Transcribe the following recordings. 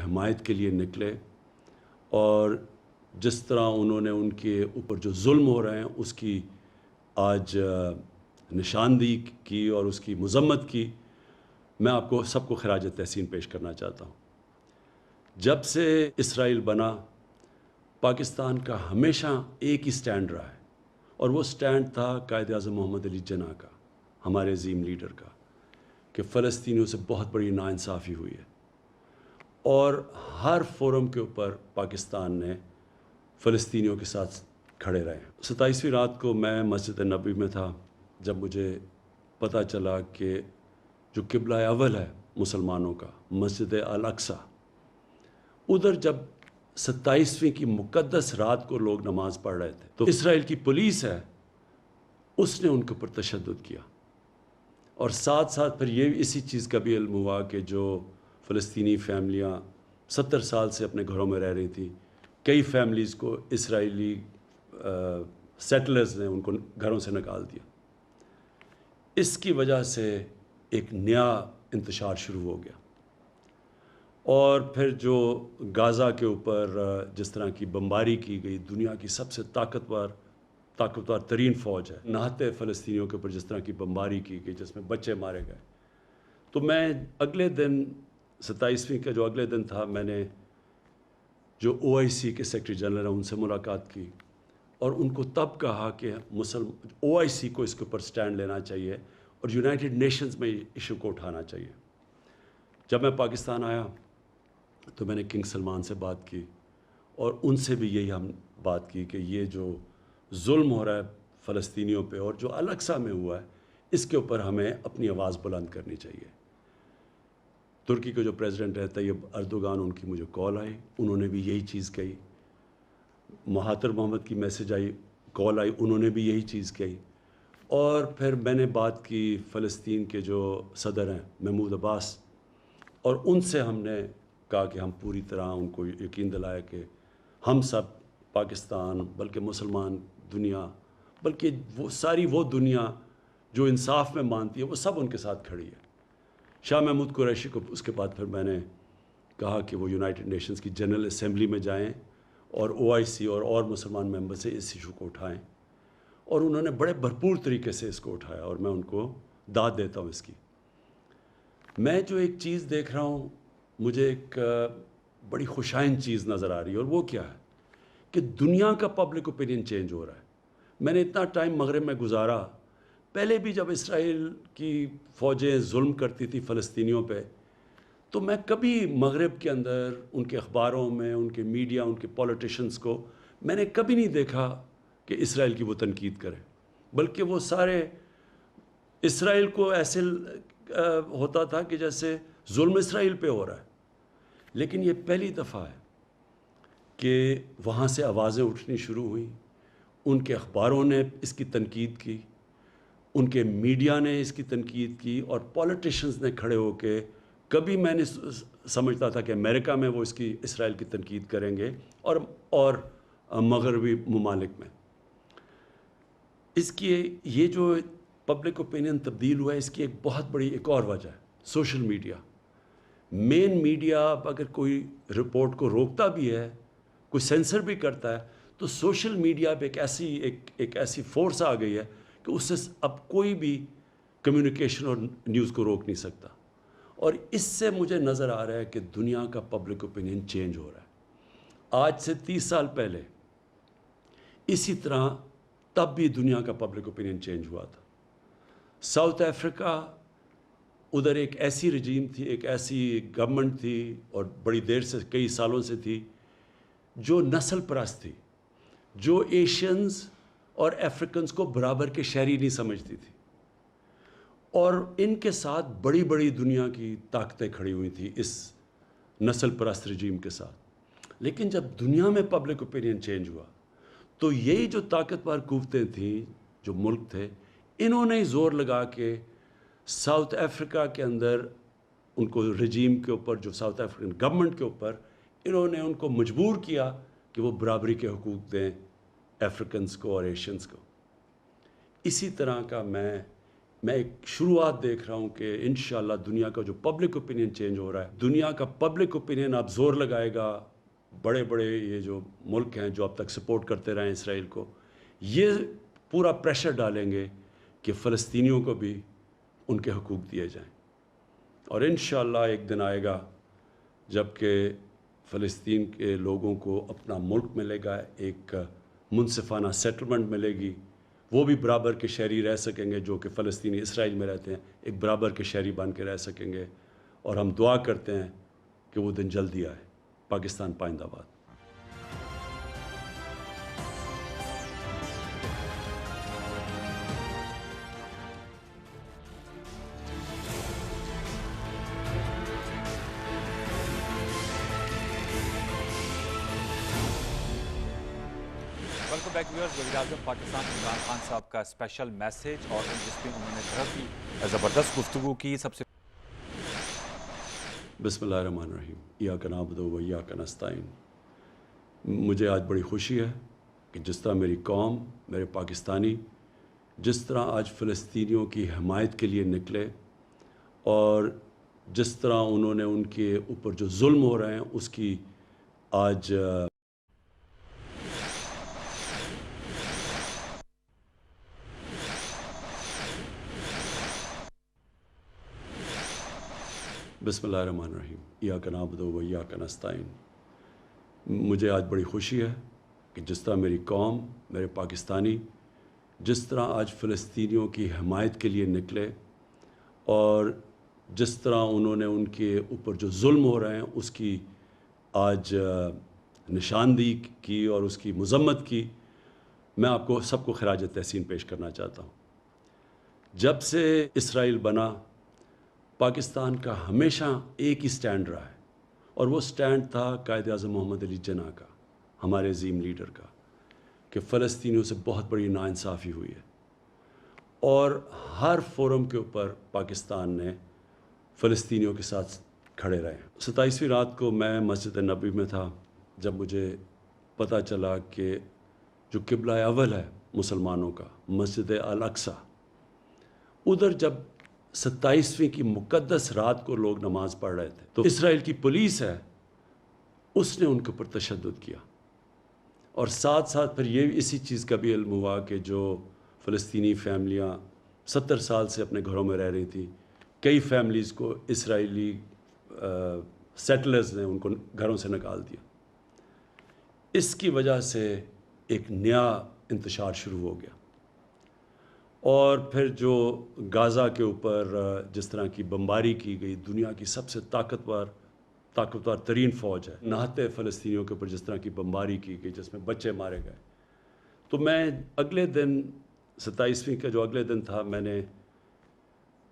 حمایت کے لیے نکلے اور جس طرح انہوں نے ان کے اوپر جو ظلم ہو رہے ہیں اس کی آج نشاندہی کی اور اس کی مذمت کی. میں آپ کو سب کو خراج تحسین پیش کرنا چاہتا ہوں. جب سے اسرائیل بنا پاکستان کا ہمیشہ ایک ہی سٹینڈ رہا ہے اور وہ سٹینڈ تھا قائد اعظم محمد علی جناح کا, ہمارے عظیم لیڈر کا, کہ فلسطینیوں سے بہت بڑی ناانصافی ہوئی ہے اور ہر فورم کے اوپر پاکستان نے فلسطینیوں کے ساتھ کھڑے رہے. 27ویں رات کو میں مسجد نبوی میں تھا جب مجھے پتہ چلا کہ جو قبلہ اول ہے مسلمانوں کا, مسجد الاقصی, ادھر جب 27ویں کی مقدس رات کو لوگ نماز پڑھ رہے تھے تو اسرائیل کی پولیس ہے اس نے ان کے اوپر تشدد کیا. اور ساتھ ساتھ پھر یہ اسی چیز کا بھی علم ہوا کہ جو فلسطینی فیملیاں 70 سال سے اپنے گھروں میں رہ رہی تھیں, کئی فیملیز کو اسرائیلی سیٹلرز نے ان کو گھروں سے نکال دیا. اس کی وجہ سے ایک نیا انتشار شروع ہو گیا. اور پھر جو غازہ کے اوپر جس طرح کی بمباری کی گئی, دنیا کی سب سے طاقتور ترین فوج ہے, نہتے فلسطینیوں کے اوپر جس طرح کی بمباری کی گئی جس میں بچے مارے گئے, تو میں اگلے دن 27ویں کا جو اگلے دن تھا میں نے جو OIC کے سیکرٹری جنرل ہیں ان سے ملاقات کی اور ان کو تب کہا کہ OIC کو اس کے اوپر سٹینڈ لینا چاہیے اور یونائٹڈ نیشنز میں ایشو کو اٹھانا چاہیے. جب میں پاکستان آیا تو میں نے کنگ سلمان سے بات کی اور ان سے بھی یہی ہم بات کی کہ یہ جو ظلم ہو رہا ہے فلسطینیوں پہ اور جو الاقصی میں ہوا ہے اس کے اوپر ہمیں اپنی آواز بلند کرنی چاہیے. ترکی کے جو پریزیڈنٹ ہے طیب اردوغان, ان کی مجھے کال آئی, انہوں نے بھی یہی چیز کہی. مہاتر محمد کی میسج آئی, کال آئی, انہوں نے بھی یہی چیز کہی. اور پھر میں نے بات کی فلسطین کے جو صدر ہیں محمود عباس, اور ان سے ہم نے کہا کہ ہم پوری طرح ان کو یقین دلایا کہ ہم سب پاکستان بلکہ مسلمان دنیا بلکہ وہ دنیا جو انصاف میں مانتی ہے وہ سب ان کے ساتھ کھڑی ہے. شاہ محمود قریشی کو اس کے بعد پھر میں نے کہا کہ وہ یونائٹڈ نیشنز کی جنرل اسمبلی میں جائیں اور OIC اور مسلمان ممبر سے اس ایشو کو اٹھائیں, اور انہوں نے بڑے بھرپور طریقے سے اس کو اٹھایا اور میں ان کو داد دیتا ہوں اس کی. میں جو ایک چیز دیکھ رہا ہوں مجھے ایک بڑی خوشائند چیز نظر آ رہی ہے, اور وہ کیا ہے کہ دنیا کا پبلک اوپینین چینج ہو رہا ہے. میں نے اتنا ٹائم مغرب میں گزارا, پہلے بھی جب اسرائیل کی فوجیں ظلم کرتی تھی فلسطینیوں پہ تو میں کبھی مغرب کے اندر ان کے اخباروں میں, ان کے میڈیا, ان کے پولیٹیشنز کو میں نے کبھی نہیں دیکھا کہ اسرائیل کی وہ تنقید کرے, بلکہ وہ سارے اسرائیل کو ایسے ہوتا تھا کہ جیسے ظلم اسرائیل پہ ہو رہا ہے. لیکن یہ پہلی دفعہ ہے کہ وہاں سے آوازیں اٹھنی شروع ہوئیں, ان کے اخباروں نے اس کی تنقید کی, ان کے میڈیا نے اس کی تنقید کی, اور پولیٹیشنز نے کھڑے ہو کے, کبھی میں نے سمجھتا تھا کہ امریکہ میں وہ اسرائیل کی تنقید کریں گے اور مغربی ممالک میں. اس کی یہ جو پبلک اوپینین تبدیل ہوا ہے اس کی ایک بہت بڑی ایک اور وجہ ہے سوشل میڈیا. مین میڈیا اگر کوئی رپورٹ کو روکتا بھی ہے, کوئی سینسر بھی کرتا ہے, تو سوشل میڈیا پہ ایک ایسی فورس آ گئی ہے کہ اس سے اب کوئی بھی کمیونیکیشن اور نیوز کو روک نہیں سکتا. اور اس سے مجھے نظر آ رہا ہے کہ دنیا کا پبلک اوپینین چینج ہو رہا ہے. آج سے 30 سال پہلے اسی طرح تب بھی دنیا کا پبلک اوپینین چینج ہوا تھا. ساؤتھ افریقہ, ادھر ایک ایسی رجیم تھی, ایک ایسی گورنمنٹ تھی اور بڑی دیر سے, کئی سالوں سے تھی, جو نسل پرست تھی, جو ایشینز اور افریقنز کو برابر کے شہری نہیں سمجھتی تھی, اور ان کے ساتھ بڑی بڑی دنیا کی طاقتیں کھڑی ہوئی تھیں اس نسل پرست رجیم کے ساتھ. لیکن جب دنیا میں پبلک اوپینین چینج ہوا تو یہی جو طاقتور قوتیں تھیں, جو ملک تھے, انہوں نے زور لگا کے ساؤتھ افریقہ کے اندر ان کو رجیم کے اوپر, جو ساؤتھ افریقن گورنمنٹ کے اوپر, انہوں نے ان کو مجبور کیا کہ وہ برابری کے حقوق دیں افریقنز کو اور ایشینز کو. اسی طرح کا میں میں ایک شروعات دیکھ رہا ہوں کہ انشاءاللہ دنیا کا جو پبلک اوپینین چینج ہو رہا ہے، دنیا کا پبلک اوپینین اب زور لگائے گا، بڑے بڑے یہ جو ملک ہیں جو اب تک سپورٹ کرتے رہے ہیں اسرائیل کو، یہ پورا پریشر ڈالیں گے کہ فلسطینیوں کو بھی ان کے حقوق دیے جائیں. اور انشاءاللہ ایک دن آئے گا جب کہ فلسطین کے لوگوں کو اپنا ملک ملے گا، ایک منصفانہ سیٹلمنٹ ملے گی، وہ بھی برابر کے شہری رہ سکیں گے جو کہ فلسطینی اسرائیل میں رہتے ہیں، ایک برابر کے شہری بن کے رہ سکیں گے. اور ہم دعا کرتے ہیں کہ وہ دن جلدی آئے. پاکستان پائندہ باد. Welcome back viewers. وزیر اعظم پاکستان عمران خان صاحب کا اسپیشل میسیج اور جس میں انہوں نے بہت ہی زبردست گفتگو کی. سب سے بسم اللہ الرحمن الرحیم. ایاک نعبد و ایاک نستعین. مجھے آج بڑی خوشی ہے کہ جس طرح میری قوم، میرے پاکستانی جس طرح آج فلسطینیوں کی حمایت کے لیے نکلے، اور جس طرح انہوں نے ان کے اوپر جو ظلم ہو رہے ہیں اس کی آج بسم اللہ الرحمن الرحیم. ایاک نعبد و ایاک نستعین. مجھے آج بڑی خوشی ہے کہ جس طرح میری قوم، میرے پاکستانی جس طرح آج فلسطینیوں کی حمایت کے لیے نکلے، اور جس طرح انہوں نے ان کے اوپر جو ظلم ہو رہے ہیں اس کی آج نشاندہی کی اور اس کی مذمت کی. میں آپ کو سب کو خراج تحسین پیش کرنا چاہتا ہوں. جب سے اسرائیل بنا، پاکستان کا ہمیشہ ایک ہی سٹینڈ رہا ہے، اور وہ سٹینڈ تھا قائد اعظم محمد علی جناح کا، ہمارے عظیم لیڈر کا، کہ فلسطینیوں سے بہت بڑی ناانصافی ہوئی ہے. اور ہر فورم کے اوپر پاکستان نے فلسطینیوں کے ساتھ کھڑے رہے. 27ویں رات کو میں مسجد نبوی میں تھا جب مجھے پتہ چلا کہ جو قبلہ اول ہے مسلمانوں کا، مسجد الاقصی، ادھر جب 27ویں کی مقدس رات کو لوگ نماز پڑھ رہے تھے تو اسرائیل کی پولیس ہے، اس نے ان کے اوپر تشدد کیا. اور ساتھ ساتھ پھر یہ اسی چیز کا بھی علم ہوا کہ جو فلسطینی فیملیاں 70 سال سے اپنے گھروں میں رہ رہی تھیں، کئی فیملیز کو اسرائیلی سیٹلرز نے ان کو گھروں سے نکال دیا. اس کی وجہ سے ایک نیا انتشار شروع ہو گیا. اور پھر جو غازہ کے اوپر جس طرح کی بمباری کی گئی، دنیا کی سب سے طاقتور ترین فوج ہے، نہتے فلسطینیوں کے اوپر جس طرح کی بمباری کی گئی جس میں بچے مارے گئے، تو میں اگلے دن 27ویں کا جو اگلے دن تھا، میں نے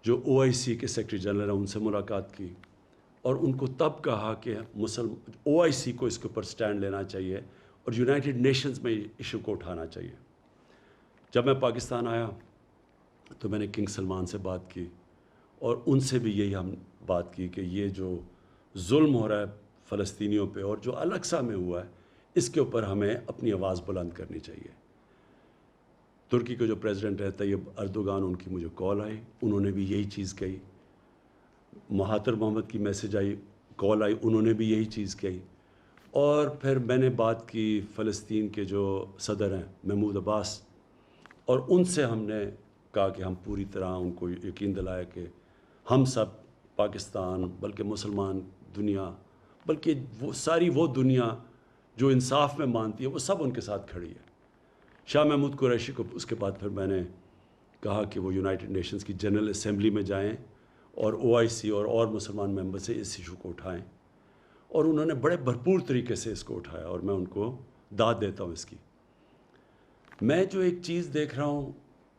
جو OIC کے سیکرٹری جنرل ہیں ان سے ملاقات کی، اور ان کو تب کہا کہ OIC کو اس کے اوپر سٹینڈ لینا چاہیے اور یونائٹڈ نیشنز میں ایشو کو اٹھانا چاہیے. جب میں پاکستان آیا تو میں نے کنگ سلمان سے بات کی، اور ان سے بھی یہی ہم بات کی کہ یہ جو ظلم ہو رہا ہے فلسطینیوں پہ اور جو الاقصی میں ہوا ہے، اس کے اوپر ہمیں اپنی آواز بلند کرنی چاہیے. ترکی کے جو پریزیڈنٹ ہے طیب اردوغان، ان کی مجھے کال آئی، انہوں نے بھی یہی چیز کہی. مہاتر محمد کی میسج آئی، کال آئی، انہوں نے بھی یہی چیز کہی. اور پھر میں نے بات کی فلسطین کے جو صدر ہیں محمود عباس، اور ان سے ہم نے کہا کہ ہم پوری طرح ان کو یقین دلایا کہ ہم سب پاکستان، بلکہ مسلمان دنیا، بلکہ وہ دنیا جو انصاف میں مانتی ہے، وہ سب ان کے ساتھ کھڑی ہے. شاہ محمود قریشی کو اس کے بعد پھر میں نے کہا کہ وہ یونائٹڈ نیشنز کی جنرل اسمبلی میں جائیں اور OIC اور مسلمان ممبر سے اس ایشو کو اٹھائیں. اور انہوں نے بڑے بھرپور طریقے سے اس کو اٹھایا، اور میں ان کو داد دیتا ہوں اس کی. میں جو ایک چیز دیکھ رہا ہوں،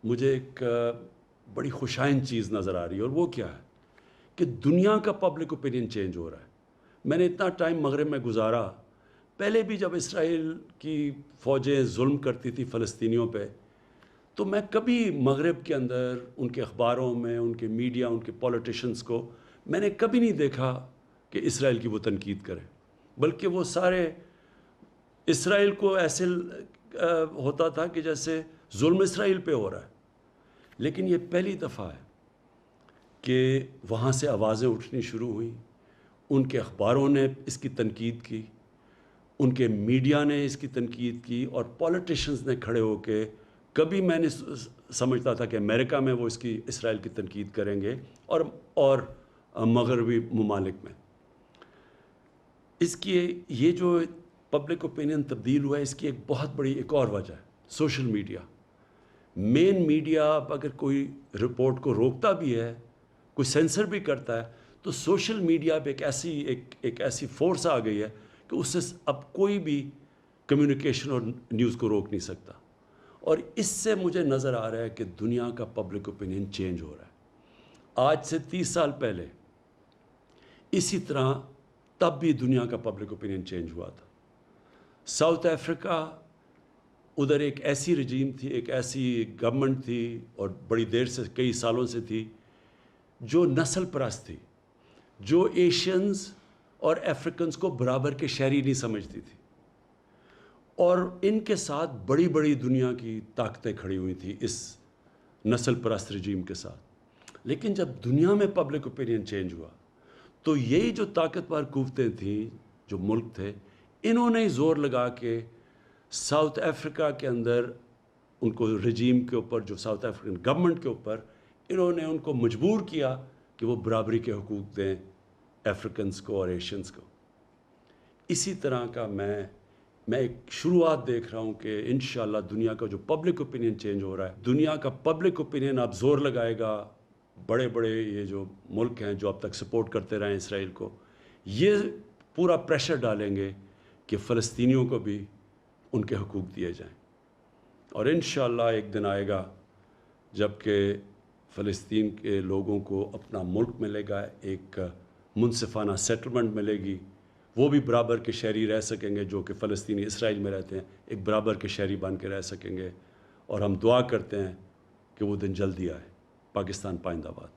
مجھے ایک بڑی خوشائند چیز نظر آ رہی ہے، اور وہ کیا ہے کہ دنیا کا پبلک اوپینین چینج ہو رہا ہے. میں نے اتنا ٹائم مغرب میں گزارا، پہلے بھی جب اسرائیل کی فوجیں ظلم کرتی تھی فلسطینیوں پہ، تو میں کبھی مغرب کے اندر ان کے اخباروں میں، ان کے میڈیا، ان کے پولیٹیشنز کو میں نے کبھی نہیں دیکھا کہ اسرائیل کی وہ تنقید کرے، بلکہ وہ سارے اسرائیل کو ایسے ہوتا تھا کہ جیسے ظلم اسرائیل پہ ہو رہا ہے. لیکن یہ پہلی دفعہ ہے کہ وہاں سے آوازیں اٹھنی شروع ہوئیں، ان کے اخباروں نے اس کی تنقید کی، ان کے میڈیا نے اس کی تنقید کی، اور پولیٹیشنز نے کھڑے ہو کے، کبھی میں نے سمجھتا تھا کہ امریکہ میں وہ اسرائیل کی تنقید کریں گے اور مغربی ممالک میں. اس کی یہ جو پبلک اوپینین تبدیل ہوا ہے، اس کی ایک بہت بڑی ایک اور وجہ ہے سوشل میڈیا. مین میڈیا اگر کوئی رپورٹ کو روکتا بھی ہے، کوئی سینسر بھی کرتا ہے، تو سوشل میڈیا پہ ایک ایسی فورس آ گئی ہے کہ اس سے اب کوئی بھی کمیونیکیشن اور نیوز کو روک نہیں سکتا. اور اس سے مجھے نظر آ رہا ہے کہ دنیا کا پبلک اوپینین چینج ہو رہا ہے. آج سے 30 سال پہلے اسی طرح تب بھی دنیا کا پبلک اوپینین چینج ہوا تھا. ساؤتھ افریقہ، ادھر ایک ایسی رجیم تھی، ایک ایسی گورنمنٹ تھی، اور بڑی دیر سے، کئی سالوں سے تھی، جو نسل پرست تھی، جو ایشینز اور افریقنز کو برابر کے شہری نہیں سمجھتی تھی، اور ان کے ساتھ بڑی بڑی دنیا کی طاقتیں کھڑی ہوئی تھیں اس نسل پرست رجیم کے ساتھ. لیکن جب دنیا میں پبلک اوپینین چینج ہوا تو یہی جو طاقتور قوتیں تھیں، جو ملک تھے، انہوں نے زور لگا کے ساؤتھ افریقہ کے اندر ان کو رجیم کے اوپر، جو ساؤتھ افریقن گورنمنٹ کے اوپر، انہوں نے ان کو مجبور کیا کہ وہ برابری کے حقوق دیں افریقنز کو اور ایشینز کو. اسی طرح کا میں ایک شروعات دیکھ رہا ہوں کہ انشاءاللہ دنیا کا جو پبلک اوپینین چینج ہو رہا ہے، دنیا کا پبلک اوپینین اب زور لگائے گا. بڑے بڑے یہ جو ملک ہیں جو اب تک سپورٹ کرتے رہے ہیں اسرائیل کو، یہ پورا پریشر ڈالیں گے کہ فلسطینیوں کو بھی ان کے حقوق دیے جائیں. اور انشاءاللہ ایک دن آئے گا جب کہ فلسطین کے لوگوں کو اپنا ملک ملے گا، ایک منصفانہ سیٹلمنٹ ملے گی، وہ بھی برابر کے شہری رہ سکیں گے جو کہ فلسطینی اسرائیل میں رہتے ہیں، ایک برابر کے شہری بن کے رہ سکیں گے. اور ہم دعا کرتے ہیں کہ وہ دن جلدی آئے. پاکستان پائندہ باد.